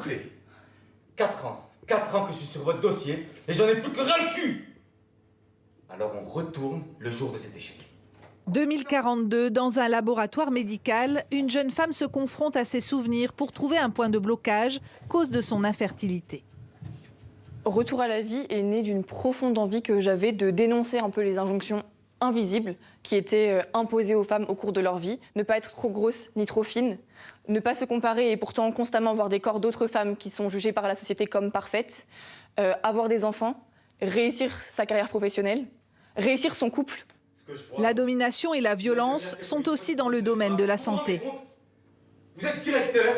bouclé. 4 ans. 4 ans que je suis sur votre dossier et j'en ai plus que ras le cul. Alors on retourne le jour de cet échec. 2042, dans un laboratoire médical, une jeune femme se confronte à ses souvenirs pour trouver un point de blocage, cause de son infertilité. Retour à la vie est né d'une profonde envie que j'avais de dénoncer un peu les injonctions invisibles qui étaient imposées aux femmes au cours de leur vie. Ne pas être trop grosse ni trop fine, ne pas se comparer et pourtant constamment voir des corps d'autres femmes qui sont jugées par la société comme parfaites, avoir des enfants, réussir sa carrière professionnelle, réussir son couple. La domination et la violence sont aussi dans le domaine de la santé. Vous êtes directeur,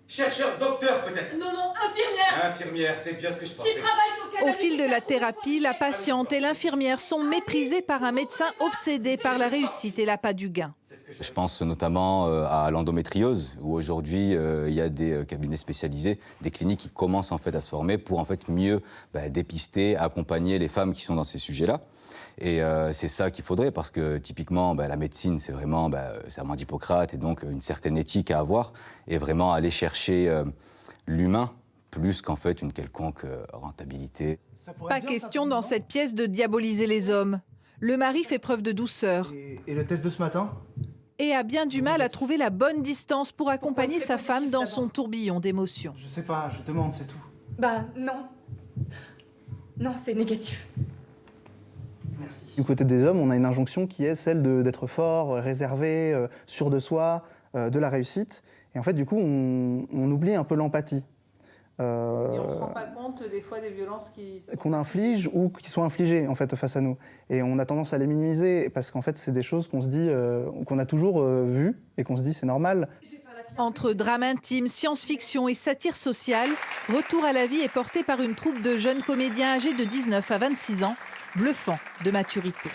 chercheur, docteur peut-être? Non, infirmière. Infirmière, c'est bien ce que je pensais. Qui travaille sur le Au fil de la thérapie, la patiente et l'infirmière sont méprisées par un médecin obsédé par la réussite et l'appât du gain. Je pense notamment à l'endométriose, où aujourd'hui il y a des cabinets spécialisés, des cliniques qui commencent en fait à se former pour en fait mieux dépister, accompagner les femmes qui sont dans ces sujets-là. Et c'est ça qu'il faudrait, parce que typiquement la médecine c'est vraiment serment d'Hippocrate et donc une certaine éthique à avoir et vraiment aller chercher l'humain plus qu'en fait une quelconque rentabilité. Pas question dans cette pièce de diaboliser les hommes. Le mari fait preuve de douceur. Et le test de ce matin? Et a bien du mal à trouver la bonne distance pour accompagner sa femme dans son tourbillon d'émotions. Je sais pas, je demande, c'est tout. Bah non. Non, c'est négatif. Merci. Du côté des hommes, on a une injonction qui est celle d'être fort, réservé, sûr de soi, de la réussite. Et en fait, du coup, on oublie un peu l'empathie. Et on ne se rend pas compte des fois des violences qu'on inflige ou qui sont infligées en fait face à nous. Et on a tendance à les minimiser parce qu'en fait, c'est des choses qu'on se dit, qu'on a toujours vues et qu'on se dit c'est normal. Entre drame intime, science-fiction et satire sociale, Retour à la vie est porté par une troupe de jeunes comédiens âgés de 19 à 26 ans, bluffants de maturité.